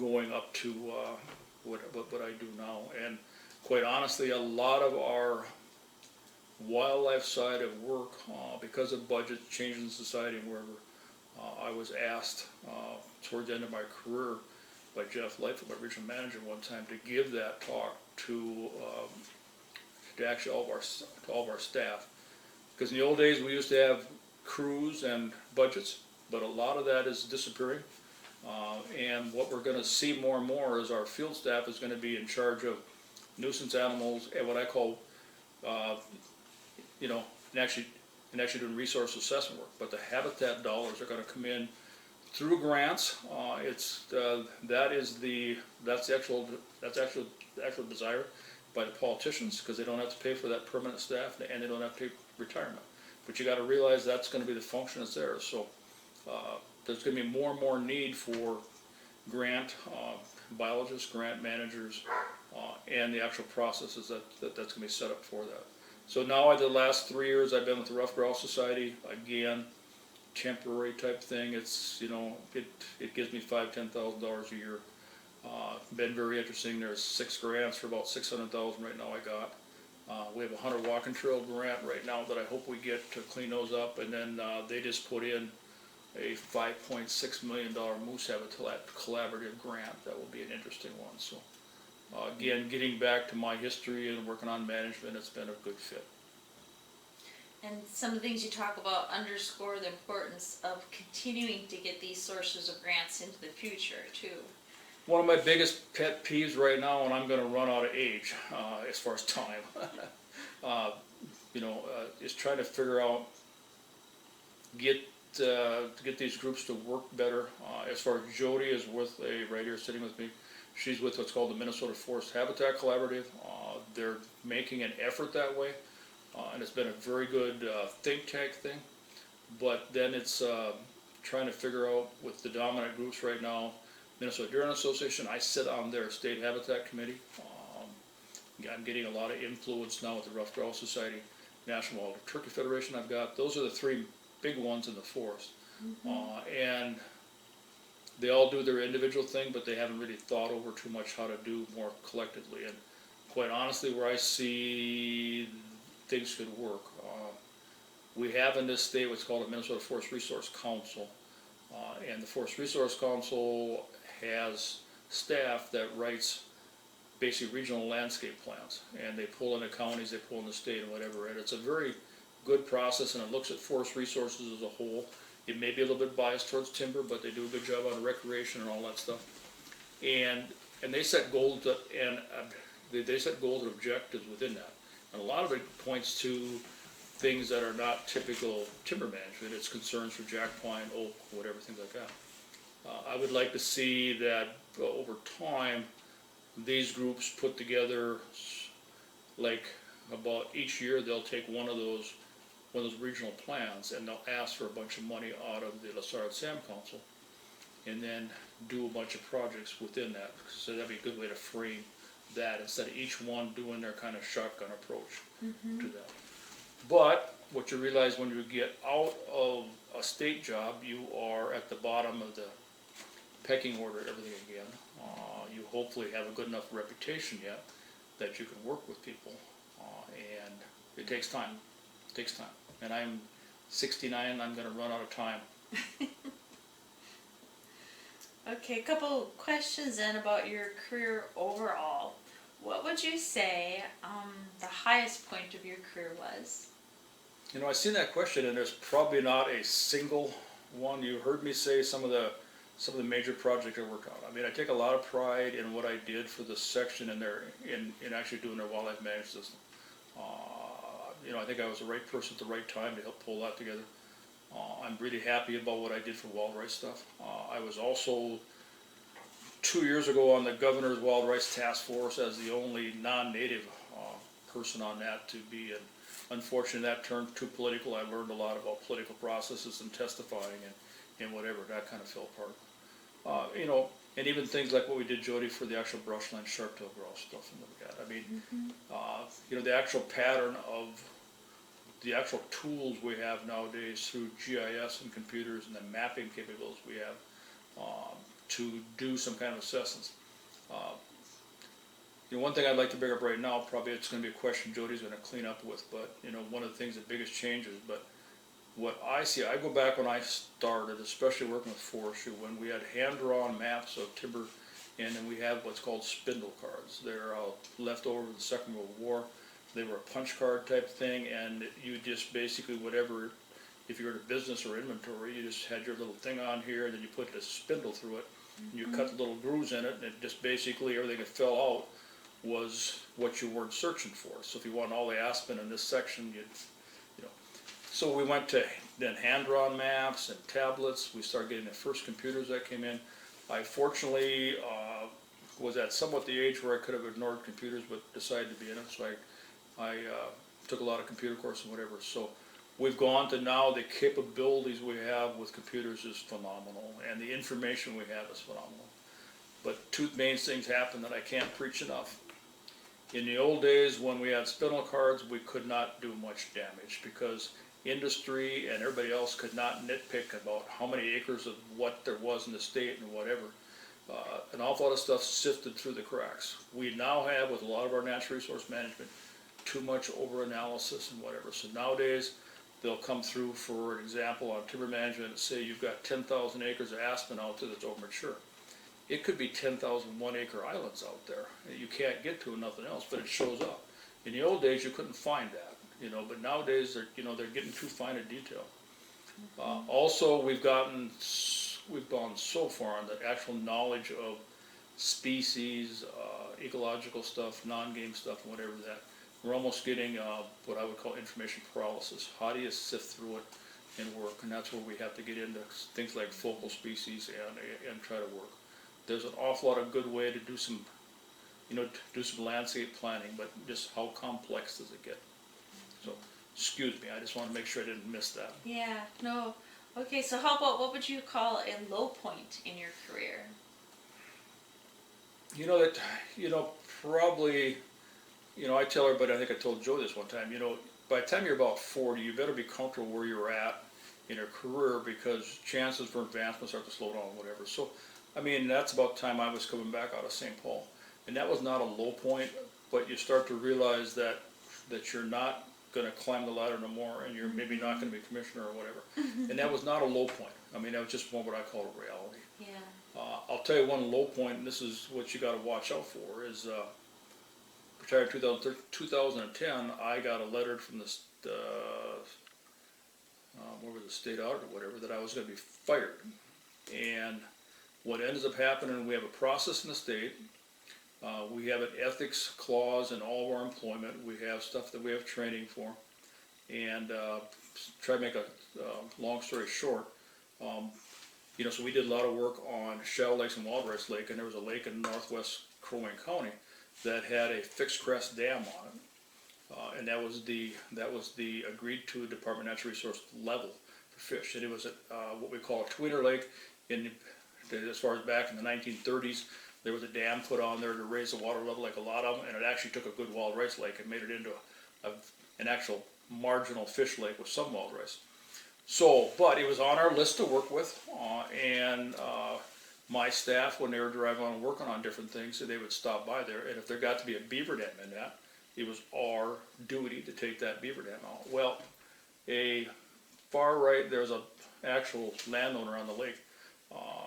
going up to what I do now. And quite honestly, a lot of our wildlife side of work, because of budget changes in society and wherever, I was asked toward the end of my career by Jeff Lightfoot, my regional manager, one time to give that talk to actually all of our staff. Because in the old days, we used to have crews and budgets, but a lot of that is disappearing. And what we're gonna see more and more is our field staff is gonna be in charge of nuisance animals and what I call, you know, and actually doing resource assessment work. But the habitat dollars are gonna come in through grants. That's the actual desire by the politicians, because they don't have to pay for that permanent staff and they don't have to pay retirement. But you got to realize that's going to be the function that's there. So there's going to be more and more need for grant biologists, grant managers, and the actual processes that's going to be set up for that. So now, the last 3 years, I've been with the Rough Grouse Society. Again, temporary type thing. It's, you know, it gives me $5,000-$10,000 a year. Been very interesting. There's 6 grants for about $600,000 right now. I got. We have a hunter walking trail grant right now that I hope we get to clean those up, and then they just put in a $5.6 million moose habitat collaborative grant. That will be an interesting one. So again, getting back to my history and working on management, it's been a good fit. And some of the things you talk about underscore the importance of continuing to get these sources of grants into the future too. One of my biggest pet peeves right now, and I'm going to run out of age as far as time, is trying to figure out to get these groups to work better. As far as Jody is right here sitting with me, she's with what's called the Minnesota Forest Habitat Collaborative. They're making an effort that way, and it's been a very good think tank thing. But then it's trying to figure out with the dominant groups right now. Minnesota Deer Hunting Association, I sit on their state habitat committee. I'm getting a lot of influence now with the Rough Grouse Society, National Wild Turkey Federation I've got. Those are the 3 big ones in the forest. And they all do their individual thing, but they haven't really thought over too much how to do more collectively. And quite honestly, where I see things could work, we have in this state what's called a Minnesota Forest Resource Council. And the Forest Resource Council has staff that writes basically regional landscape plans, and they pull in the counties, they pull in the state, and whatever. And it's a very good process, and it looks at forest resources as a whole. It may be a little bit biased towards timber, but they do a good job on recreation and all that stuff. And they set goals they set goals and objectives within that. And a lot of it points to things that are not typical timber management. It's concerns for jack pine, oak, whatever, things like that. I would like to see that over time, these groups put together, like about each year, they'll take one of those regional plans, and they'll ask for a bunch of money out of the Lassard Sam Council, and then do a bunch of projects within that. So that'd be a good way to frame that, instead of each one doing their kind of shotgun approach to that. But what you realize when you get out of a state job, you are at the bottom of the pecking order, everything again. You hopefully have a good enough reputation yet that you can work with people, and it takes time. It takes time. And I'm 69, I'm going to run out of time. Okay, a couple questions then about your career overall. What would you say the highest point of your career was? You know, I seen that question, and there's probably not a single one. You heard me say some of the major projects I worked on. I mean, I take a lot of pride in what I did for the section in actually doing their wildlife management system. I think I was the right person at the right time to help pull that together. I'm really happy about what I did for wild rice stuff. I was also 2 years ago on the Governor's Wild Rice Task Force as the only non-native person on that to be. And unfortunately, that turned too political. I learned a lot about political processes and testifying and whatever. That kind of fell apart. And even things like what we did, Jody, for the actual brushland sharp-tailed grouse stuff and like that. I mean, the actual pattern of the actual tools we have nowadays through GIS and computers and the mapping capabilities we have to do some kind of assessments. One thing I'd like to bring up right now, probably it's going to be a question Jody's going to clean up with, but one of the things, the biggest changes, but what I see, I go back when I started, especially working with forestry, when we had hand-drawn maps of timber, and then we have what's called spindle cards. They're left over from the Second World War. They were a punch card type thing, and you just basically whatever, if you're in a business or inventory, you just had your little thing on here, and then you put the spindle through it, and you cut the little grooves in it, and it just basically everything that fell out was what you weren't searching for. So if you want all the aspen in this section, you know. So we went to then hand-drawn maps and tablets. We started getting the first computers that came in. I fortunately was at somewhat the age where I could have ignored computers, but decided to be in it. So I took a lot of computer courses and whatever. So we've gone to now the capabilities we have with computers is phenomenal, and the information we have is phenomenal. But two main things happen that I can't preach enough. In the old days, when we had spindle cards, we could not do much damage because industry and everybody else could not nitpick about how many acres of what there was in the state and whatever. An awful lot of stuff sifted through the cracks. We now have, with a lot of our natural resource management, too much over-analysis and whatever. So nowadays, they'll come through, for an example, on timber management and say you've got 10,000 acres of aspen out there that's over mature. It could be 10,000 1-acre islands out there that you can't get to and nothing else, but it shows up. In the old days, you couldn't find that, but nowadays they're getting too fine a detail. Also, we've gone so far on the actual knowledge of species, ecological stuff, non-game stuff, and whatever that. We're almost getting what I would call information paralysis. How do you sift through it and work? And that's where we have to get into things like focal species and try to work. There's an awful lot of good way to do some, do some landscape planning, but just how complex does it get? So, excuse me, I just want to make sure I didn't miss that. Yeah, no. Okay, so how about, what would you call a low point in your career? Probably, I tell everybody, I think I told Joe this one time, by the time you're about 40, you better be comfortable where you're at in your career because chances for advancement start to slow down, whatever. So, that's about the time I was coming back out of St. Paul. And that was not a low point, but you start to realize that you're not going to climb the ladder no more, and you're maybe not going to be commissioner or whatever. And that was not a low point. That was just one what I call a reality. Yeah. I'll tell you one low point, and this is what you got to watch out for, is retired in 2010, I got a letter from the state auditor or whatever, that I was going to be fired. And what ends up happening, we have a process in the state. We have an ethics clause in all of our employment. We have stuff that we have training for. And try to make a long story short, so we did a lot of work on shallow lakes and wild rice lake, and there was a lake in northwest Crow Wing County that had a fixed crest dam on it. And that was the agreed to Department of Natural Resource level for fish. And it was what we call a tweener lake. As far as back in the 1930s, there was a dam put on there to raise the water level like a lot of them, and it actually took a good wild rice lake and made it into an actual marginal fish lake with some wild rice. So, but it was on our list to work with, and my staff, when they were driving on and working on different things, they would stop by there, and if there got to be a beaver dam in that, it was our duty to take that beaver dam out. Well, a far right, there was an actual landowner on the lake,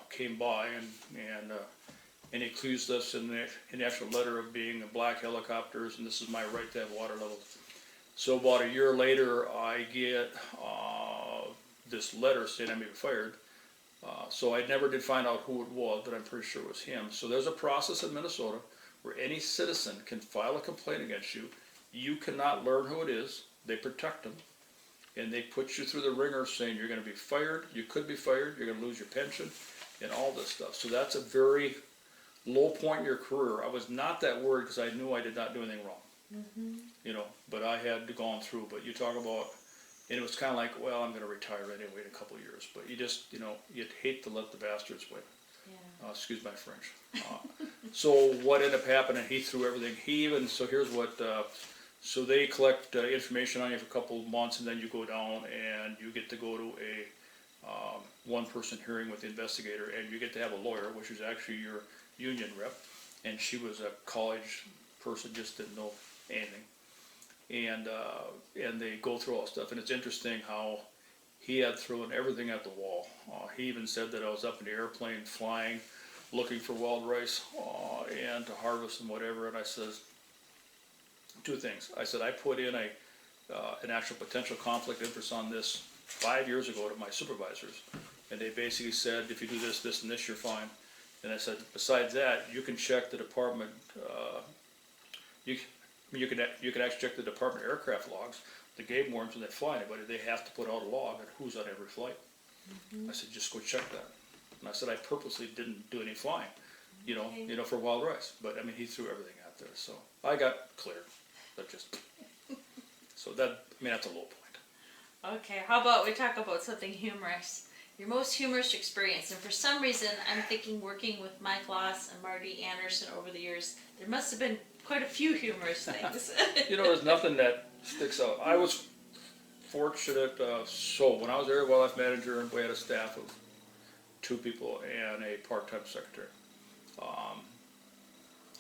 came by and accused us in the actual letter of being black helicopters, and this is my right to have water levels. So about a year later, I get this letter saying I'm being fired. So I never did find out who it was, but I'm pretty sure it was him. So there's a process in Minnesota where any citizen can file a complaint against you. You cannot learn who it is. They protect them. And they put you through the ringer saying you're going to be fired, you could be fired, you're going to lose your pension, and all this stuff. So that's a very low point in your career. I was not that worried because I knew I did not do anything wrong. But I had gone through. But you talk about, and it was kind of like, well, I'm going to retire anyway in a couple of years. But you just, you'd hate to let the bastards win. Yeah. Excuse my French. So what ended up happening, he threw everything. So here's what, so they collect information on you for a couple of months, and then you go down and you get to go to a one-person hearing with the investigator, and you get to have a lawyer, which is actually your union rep, and she was a college person, just didn't know anything. And they go through all this stuff, and it's interesting how he had thrown everything at the wall. He even said that I was up in the airplane flying, looking for wild rice and to harvest and whatever. And I says, two things. I said, I put in an actual potential conflict of interest on this 5 years ago to my supervisors. And they basically said, if you do this, this, and this, you're fine. And I said, besides that, you can check the department, you can actually check the department aircraft logs, the game wardens when they fly anybody, they have to put out a log on who's on every flight. I said, just go check that. And I said, I purposely didn't do any flying, you know, for wild rice. But I mean, he threw everything out there, so I got cleared. But just, so that, I mean, that's a low point. Okay, how about we talk about something humorous? Your most humorous experience, and for some reason I'm thinking working with Mike Loss and Marty Anderson over the years, there must have been quite a few humorous things. You know, there's nothing that sticks out. I was fortunate, so when I was area wildlife manager, we had a staff of 2 people and a part-time secretary.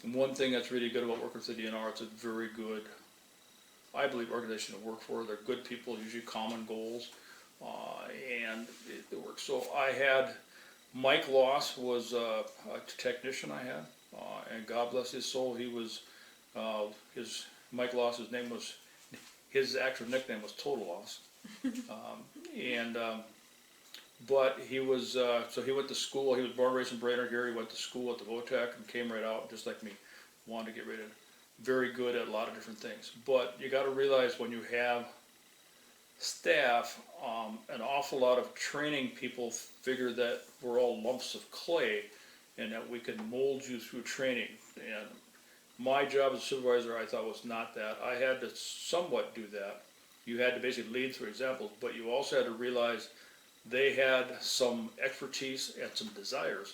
And one thing that's really good about working with the DNR, it's a very good, I believe, organization to work for. They're good people, usually common goals, and it works. So I had, Mike Loss was a technician I had, and God bless his soul, he was, Mike Loss's name was, his actual nickname was Total Loss. But he was, so he went to school, he was born and raised in Brainerd here, he went to school at the VOTEC and came right out, just like me, wanted to get rid of it. Very good at a lot of different things. But you gotta realize when you have staff, an awful lot of training people figure that we're all lumps of clay and that we can mold you through training. And my job as a supervisor, I thought, was not that. I had to somewhat do that. You had to basically lead through examples, but you also had to realize they had some expertise and some desires,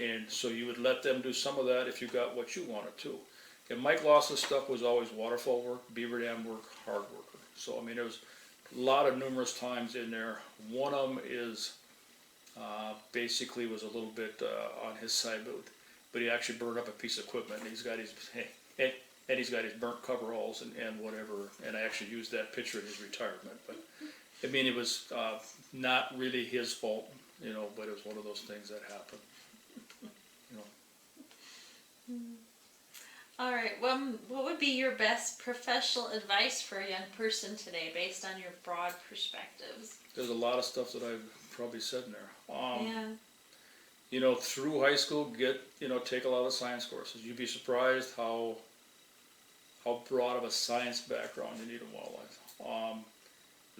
and so you would let them do some of that if you got what you wanted to. And Mike Loss's stuff was always waterfall work, beaver dam work, hard worker. So I mean, there was a lot of numerous times in there. One of them is basically was a little bit on his side, but he actually burned up a piece of equipment. And he's got his he's got his burnt coveralls and whatever. And I actually used that picture in his retirement, but. I mean, it was not really his fault, you know, but it was one of those things that happened, you know. All right, what would be your best professional advice for a young person today, based on your broad perspectives? There's a lot of stuff that I've probably said in there. Yeah. You know, through high school, take a lot of science courses. You'd be surprised how broad of a science background you need in wildlife.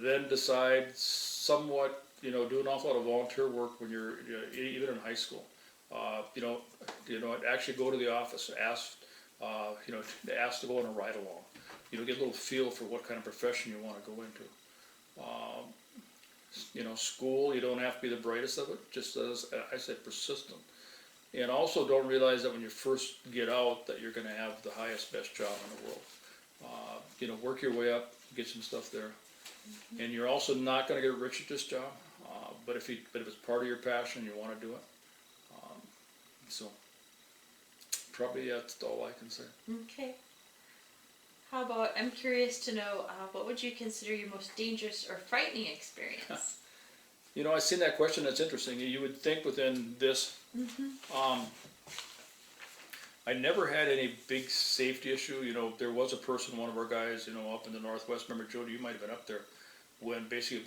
Then decide somewhat, do an awful lot of volunteer work when you're even in high school. Actually go to the office, ask to go on a ride along. Get a little feel for what kind of profession you want to go into. School, you don't have to be the brightest of it, just as I said, persistent. And also don't realize that when you first get out that you're going to have the highest, best job in the world. Work your way up, get some stuff there. And you're also not going to get rich at this job, but if it's part of your passion, you want to do it. So probably that's all I can say. Okay. How about, I'm curious to know, what would you consider your most dangerous or frightening experience? I've seen that question. That's interesting. You would think within this. I never had any big safety issue. There was a person, one of our guys, up in the Northwest. Remember, Jody, you might have been up there when basically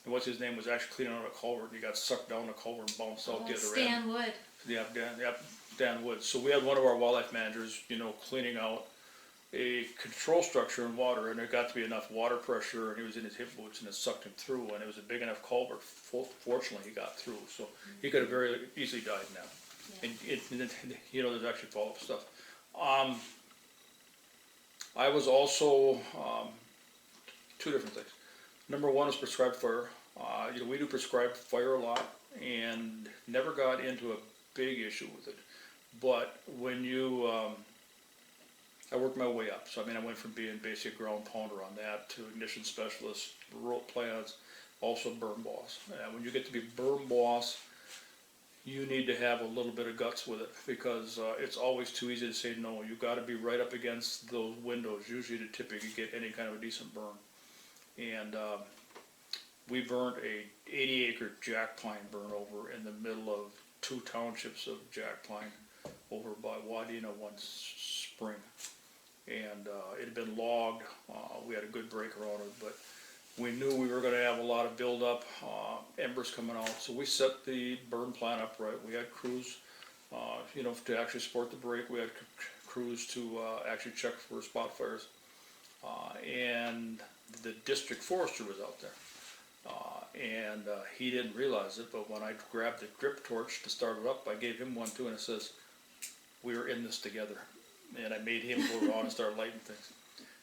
what's his name was actually cleaning out a culvert, and he got sucked down the culvert and bounced out the other end. Stan Wood. Yeah, Dan Wood. So we had one of our wildlife managers, cleaning out a control structure in water, and there got to be enough water pressure, and he was in his hip boots, and it sucked him through, and it was a big enough culvert. Fortunately, he got through, so he could have very easily died in that. Yeah. And there's actually follow-up stuff. I was also, 2 different things. Number 1 is prescribed fire. We do prescribed fire a lot and never got into a big issue with it. But when I worked my way up. So I went from being basic ground pounder on that to ignition specialist, rope plans, also burn boss. And when you get to be burn boss, you need to have a little bit of guts with it, because it's always too easy to say no. You got to be right up against those windows, usually the tip you get any kind of a decent burn. And we burned a 80-acre jack pine burn over in the middle of 2 townships of jack pine over by Wadena one spring. And it had been logged, we had a good break around it, but we knew we were gonna have a lot of buildup, embers coming out, so we set the burn plan up right. We had crews, to actually support the break. We had crews to actually check for spot fires. And the district forester was out there. And he didn't realize it, but when I grabbed the grip torch to start it up, I gave him one too, and it says, "We were in this together." And I made him go around and start lighting things.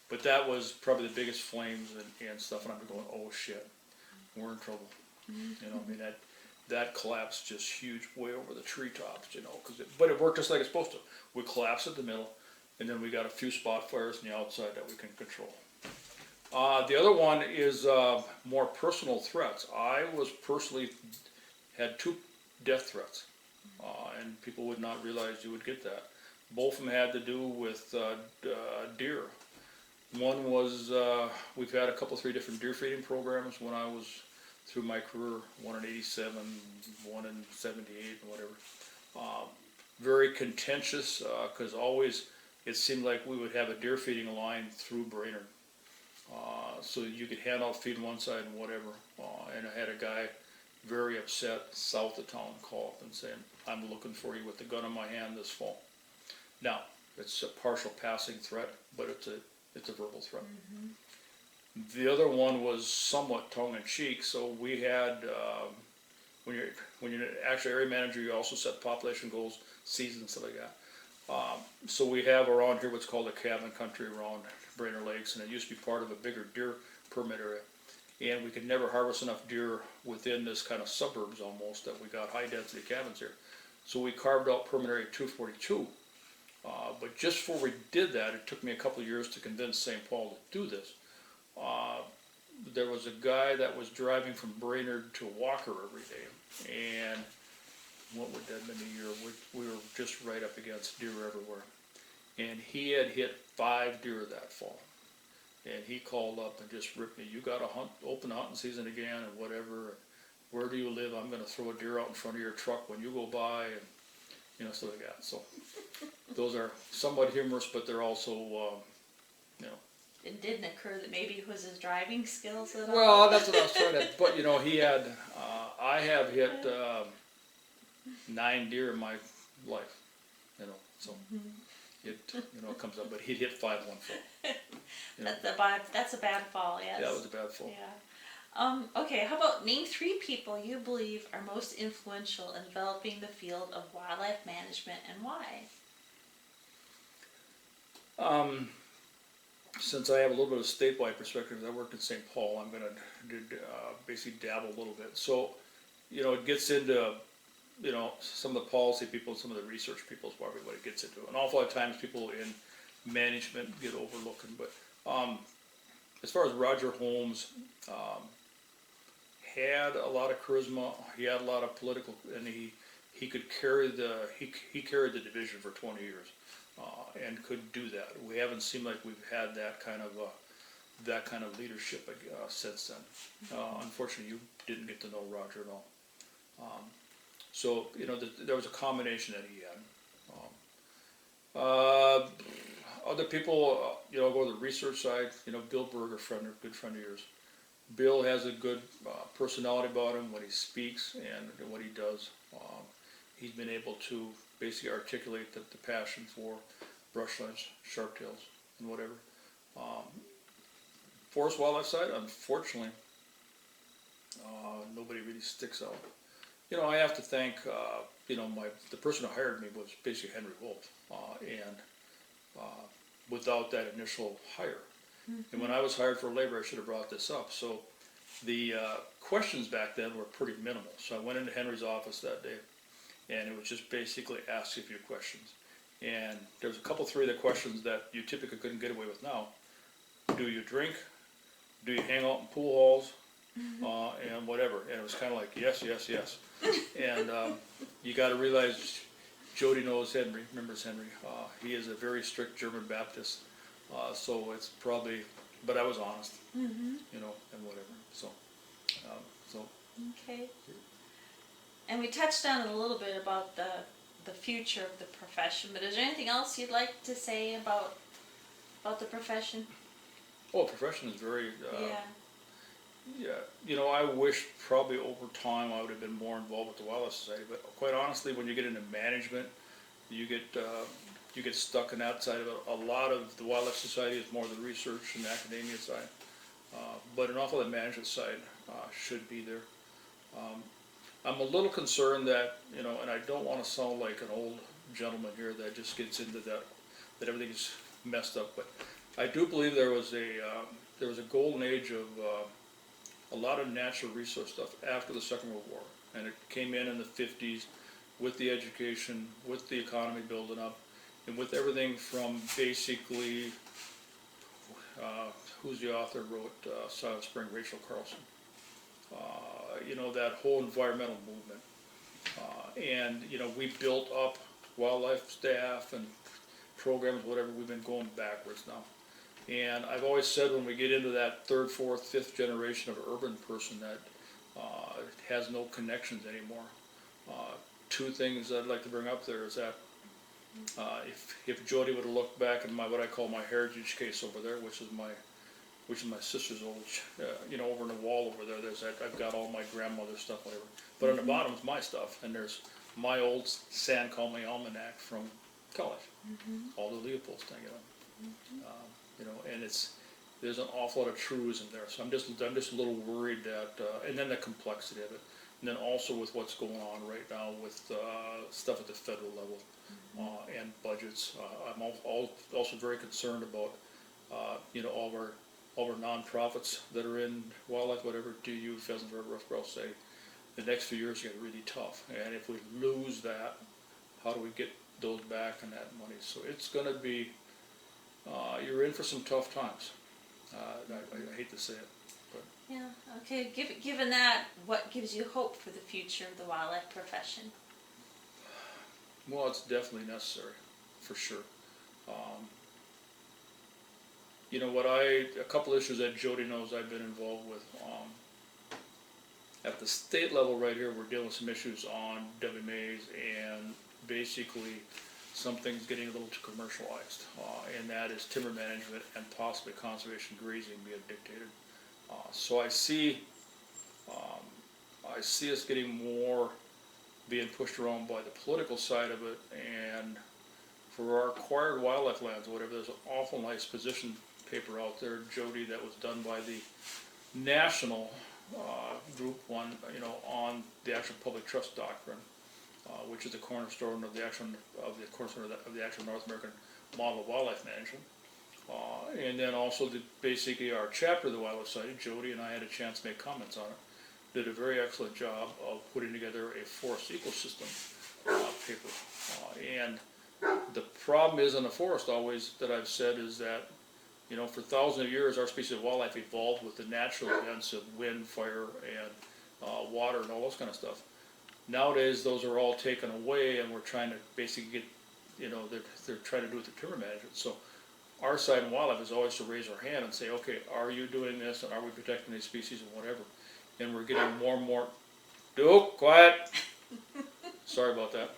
But that was probably the biggest flames and stuff, and I'm going, oh shit, we're in trouble. That collapsed just huge way over the treetops, but it worked just like it's supposed to. We collapsed in the middle, and then we got a few spot fires on the outside that we can control. The other one is more personal threats. I was personally had 2 death threats, and people would not realize you would get that. Both of them had to do with deer. One was, we've had a couple, 3 different deer feeding programs when I was through my career, one in 87, one in 78, and whatever. Very contentious, because always it seemed like we would have a deer feeding line through Brainerd. So you could hand out feed on one side and whatever. And I had a guy very upset south of town call up and saying, "I'm looking for you with the gun in my hand this fall." Now, it's a partial passing threat, but it's a verbal threat. The other one was somewhat tongue-in-cheek. So we had, when you're actually area manager, you also set population goals, seasons, stuff like that. So we have around here what's called a cabin country around Brainerd Lakes, and it used to be part of a bigger deer permit area. And we could never harvest enough deer within this kind of suburbs almost that we got high density cabins here. So we carved out permit area 242. But just before we did that, it took me a couple of years to convince St. Paul to do this. There was a guy that was driving from Brainerd to Walker every day, and what would that have been a year? We were just right up against deer everywhere. And he had hit 5 deer that fall. And he called up and just ripped me, "You gotta open hunting season again and whatever. Where do you live? I'm gonna throw a deer out in front of your truck when you go by," and stuff like that. So those are somewhat humorous, but they're also, It didn't occur that maybe it was his driving skills at all. Well, that's what I was trying to, but he had, I have hit 9 deer in my life, so it comes up, but he'd hit 5 one fall. That's a bad fall, yes. Yeah, that was a bad fall. Yeah. Okay, how about name 3 people you believe are most influential in developing the field of wildlife management and why? Since I have a little bit of statewide perspective, I worked in St. Paul, I'm going to basically dabble a little bit. So, it gets into, some of the policy people, some of the research people is what everybody gets into. An awful lot of times people in management get overlooked. But as far as Roger Holmes, had a lot of charisma, he had a lot of political, and he could carry he carried the division for 20 years. And could do that. We haven't seemed like we've had that kind of leadership since then. Unfortunately, you didn't get to know Roger at all. So there was a combination that he had. Other people, go to the research side. Bill Berger, good friend of yours. Bill has a good personality about him when he speaks and what he does. He's been able to basically articulate the passion for brushlands, sharptails, and whatever. Forest wildlife side, unfortunately, nobody really sticks out. I have to thank, the person who hired me was basically Henry Wolf, and without that initial hire. And when I was hired for labor, I should have brought this up. So the questions back then were pretty minimal. So I went into Henry's office that day, and it was just basically ask a few questions. And there was a couple, 3 of the questions that you typically couldn't get away with now. Do you drink? Do you hang out in pool halls? And whatever. And it was kind of like, yes, yes, yes. And you got to realize, Jody knows Henry, remembers Henry. He is a very strict German Baptist. So it's probably, but I was honest, and whatever. So So, Okay. And we touched on it a little bit about the future of the profession, but is there anything else you'd like to say about the profession? well, the profession is very, Yeah. yeah, I wish probably over time I would have been more involved with the Wildlife Society, but quite honestly, when you get into management, you get stuck in that side of it. A lot of the Wildlife Society is more the research and academia side, but an awful lot of management side should be there. Um, I'm a little concerned that, and I don't want to sound like an old gentleman here that just gets into that everything's messed up, but I do believe there was a golden age of a lot of natural resource stuff after the Second World War, and it came in the 50s with the education, with the economy building up, and with everything from basically, who's the author wrote Silent Spring, Rachel Carlson. That whole environmental movement. And we built up wildlife staff and programs, whatever. We've been going backwards now. And I've always said when we get into that third, fourth, fifth generation of urban person that has no connections anymore. Two things I'd like to bring up there is that if Jody would have looked back in what I call my heritage case over there, which is my sister's old, over in the wall over there. I've got all my grandmother's stuff, whatever. But on the bottom is my stuff, and there's my old San Calme almanac from college, all the Leopold's thing, and there's an awful lot of truism there. So I'm just a little worried that, and then the complexity of it, and then also with what's going on right now with stuff at the federal level and budgets. I'm also very concerned about, all our nonprofits that are in wildlife, whatever, DU, pheasant, rough grouse, say the next few years get really tough. And if we lose that, how do we get those back and that money? So it's going to be, you're in for some tough times. I hate to say it. But. Yeah, okay. Given that, what gives you hope for the future of the wildlife profession? Well, it's definitely necessary, for sure. A couple issues that Jody knows I've been involved with. At the state level right here, we're dealing with some issues on WMAs and basically some things getting a little too commercialized. And that is timber management and possibly conservation grazing being dictated. So I see us getting more being pushed around by the political side of it, and for our acquired wildlife lands or whatever, there's an awful nice position paper out there, Jody, that was done by the national group one, on the actual public trust doctrine, which is the cornerstone of the actual North American model of wildlife management. And then also basically our chapter of the Wildlife Society, Jody and I had a chance to make comments on it, did a very excellent job of putting together a forest ecosystem paper. And the problem is in the forest always that I've said is that, for thousands of years our species of wildlife evolved with the natural events of wind, fire, and water and all those kind of stuff. Nowadays those are all taken away and we're trying to basically get, they're trying to do it with the timber management. So our side in wildlife is always to raise our hand and say, okay, are you doing this and are we protecting these species and whatever? And we're getting more and more, quiet. Sorry about that.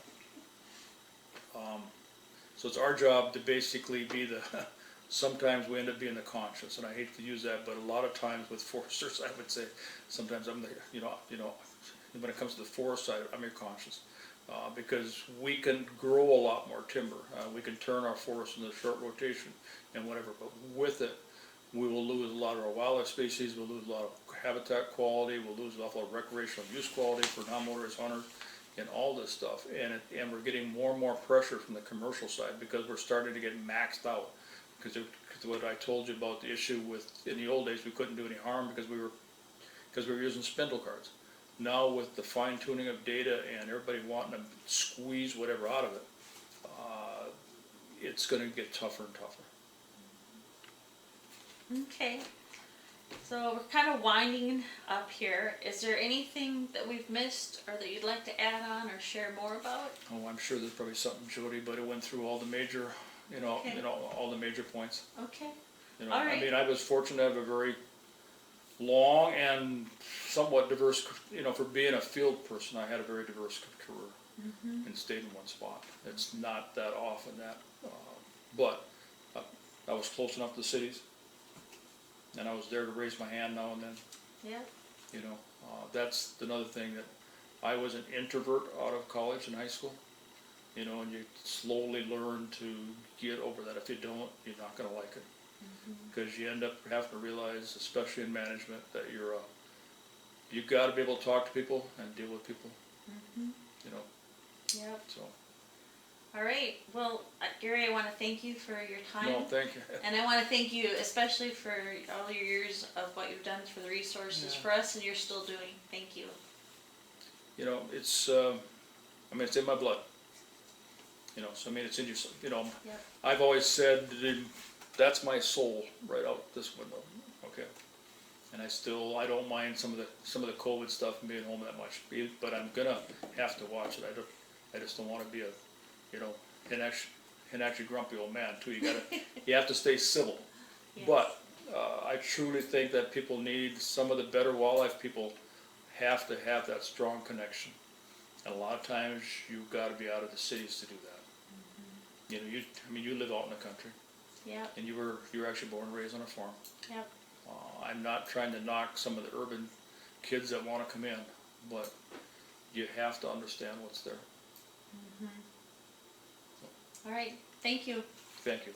So it's our job to basically be sometimes we end up being the conscience, and I hate to use that, but a lot of times with foresters, I would say, sometimes I'm when it comes to the forest side, I'm your conscience. Because we can grow a lot more timber. We can turn our forest into short rotation and whatever, but with it, we will lose a lot of our wildlife species, we'll lose a lot of habitat quality, we'll lose a lot of recreational use quality for non-motorized hunters, and all this stuff. And we're getting more and more pressure from the commercial side because we're starting to get maxed out. Because what I told you about the issue with, in the old days, we couldn't do any harm because we were using spindle cards. Now with the fine tuning of data and everybody wanting to squeeze whatever out of it, it's going to get tougher and tougher. Okay, so we're kind of winding up here. Is there anything that we've missed or that you'd like to add on or share more about? Oh, I'm sure there's probably something, Jody, but it went through all the major, all the major points. Okay. All right. I mean, I was fortunate to have a very long and somewhat diverse, for being a field person, I had a very diverse career and stayed in one spot. It's not that often that, but I was close enough to the cities, and I was there to raise my hand now and then. Yep. That's another thing, that I was an introvert out of college and high school, and you slowly learn to get over that. If you don't, you're not gonna like it. Because you end up having to realize, especially in management, that you got to be able to talk to people and deal with people. Yep. So. All right. Well, Gary, I want to thank you for your time. No, thank you. And I want to thank you especially for all your years of what you've done for the resources for us, and you're still doing. Thank you. It's it's in my blood. So it's in your. Yep. I've always said that's my soul right out this window. Okay. And I don't mind some of the COVID stuff and being home that much, but I'm gonna have to watch it. I just don't want to be an actually grumpy old man too. You have to stay civil. Yes. But I truly think that people need, some of the better wildlife people have to have that strong connection. And a lot of times you've got to be out of the cities to do that. You live out in the country. Yep. And you were actually born and raised on a farm. Yep. I'm not trying to knock some of the urban kids that want to come in, but you have to understand what's there. All right. Thank you. Thank you.